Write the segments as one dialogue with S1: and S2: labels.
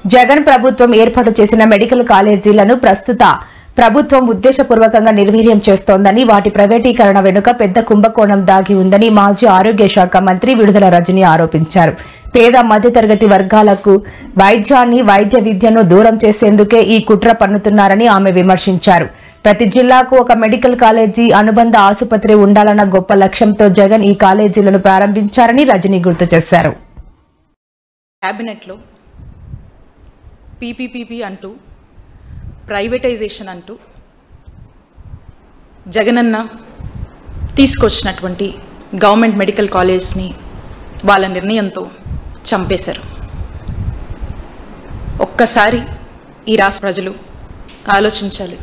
S1: జగన్ ప్రభుత్వం ఏర్పాటు చేసిన మెడికల్ కాలేజీలను ప్రస్తుత ప్రభుత్వం ఉద్దేశపూర్వకంగా నిర్వీర్యం చేస్తోందని, వాటి ప్రైవేటీకరణ వెనుక పెద్ద కుంభకోణం దాగి ఉందని మాజీ ఆరోగ్య శాఖ మంత్రి విడుదల రజని ఆరోపించారు. పేద మధ్యతరగతి వర్గాలకు వైద్యాన్ని, వైద్య విద్యను దూరం చేసేందుకే ఈ కుట్ర పన్నుతున్నారని ఆమె విమర్శించారు. ప్రతి జిల్లాకు ఒక మెడికల్ కాలేజీ, అనుబంధ ఆసుపత్రి ఉండాలన్న గొప్ప లక్ష్యంతో జగన్ ఈ కాలేజీలను ప్రారంభించారని రజని గుర్తు చేశారు.
S2: క్యాబినెట్లో పీపీపీపీ అంటూ, ప్రైవేటైజేషన్ అంటూ జగనన్న తీసుకొచ్చినటువంటి గవర్నమెంట్ మెడికల్ కాలేజ్ని వాళ్ళ నిర్ణయంతో చంపేశారు. ఒక్కసారి ఈ రాష్ట్ర ప్రజలు ఆలోచించాలి.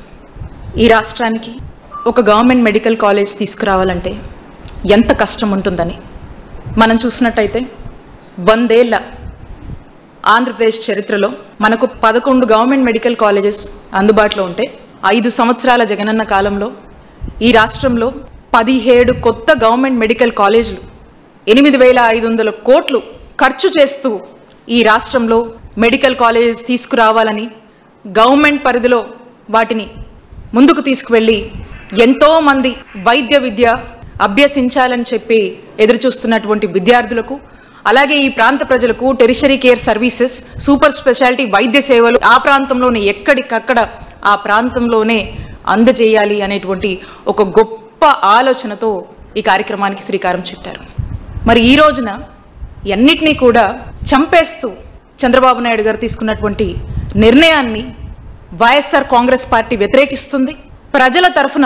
S2: ఈ రాష్ట్రానికి ఒక గవర్నమెంట్ మెడికల్ కాలేజ్ తీసుకురావాలంటే ఎంత కష్టం ఉంటుందని. మనం చూసినట్టయితే 100 ఏళ్ల ఆంధ్రప్రదేశ్ చరిత్రలో మనకు 11 గవర్నమెంట్ మెడికల్ కాలేజెస్ అందుబాటులో ఉంటే 5 సంవత్సరాల జగనన్న కాలంలో ఈ రాష్ట్రంలో 17 కొత్త గవర్నమెంట్ మెడికల్ కాలేజీలు 8,500 కోట్లు ఖర్చు చేస్తూ ఈ రాష్ట్రంలో మెడికల్ కాలేజెస్ తీసుకురావాలని, గవర్నమెంట్ పరిధిలో వాటిని ముందుకు తీసుకువెళ్ళి ఎంతో మంది వైద్య విద్య అభ్యసించాలని చెప్పి ఎదురుచూస్తున్నటువంటి విద్యార్థులకు, అలాగే ఈ ప్రాంత ప్రజలకు tertiary care services, super speciality వైద్య సేవలు ఆ ప్రాంతంలోనే ఎక్కడికక్కడ ఆ ప్రాంతంలోనే అందజేయాలి అనేటువంటి ఒక గొప్ప ఆలోచనతో ఈ కార్యక్రమానికి శ్రీకారం చుట్టారు. మరి ఈ రోజున అన్నిటినీ కూడా చంపేస్తూ చంద్రబాబు నాయుడు గారు తీసుకున్నటువంటి నిర్ణయాన్ని వైఎస్ఆర్ కాంగ్రెస్ పార్టీ వ్యతిరేకిస్తుంది. ప్రజల తరఫున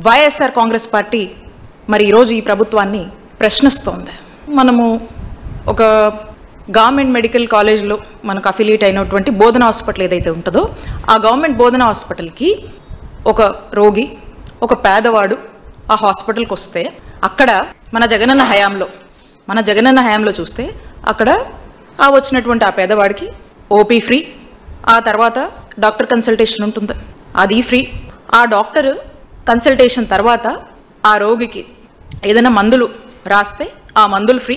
S2: వైఎస్ఆర్ కాంగ్రెస్ పార్టీ మరి ఈరోజు ఈ ప్రభుత్వాన్ని ప్రశ్నిస్తోంది. మనము ఒక గవర్నమెంట్ మెడికల్ కాలేజ్లో మనకు అఫిలియేట్ అయినటువంటి బోధన హాస్పిటల్ ఏదైతే ఉంటుందో ఆ గవర్నమెంట్ బోధన హాస్పిటల్కి ఒక రోగి, ఒక పేదవాడు ఆ హాస్పిటల్కి వస్తే అక్కడ మన జగనన్న హయాంలో చూస్తే అక్కడ ఆ వచ్చినటువంటి ఆ పేదవాడికి ఓపీ ఫ్రీ, ఆ తర్వాత డాక్టర్ కన్సల్టేషన్ ఉంటుంది, అది ఫ్రీ. ఆ డాక్టర్ కన్సల్టేషన్ తర్వాత ఆ రోగికి ఏదైనా మందులు రాస్తే ఆ మందులు ఫ్రీ.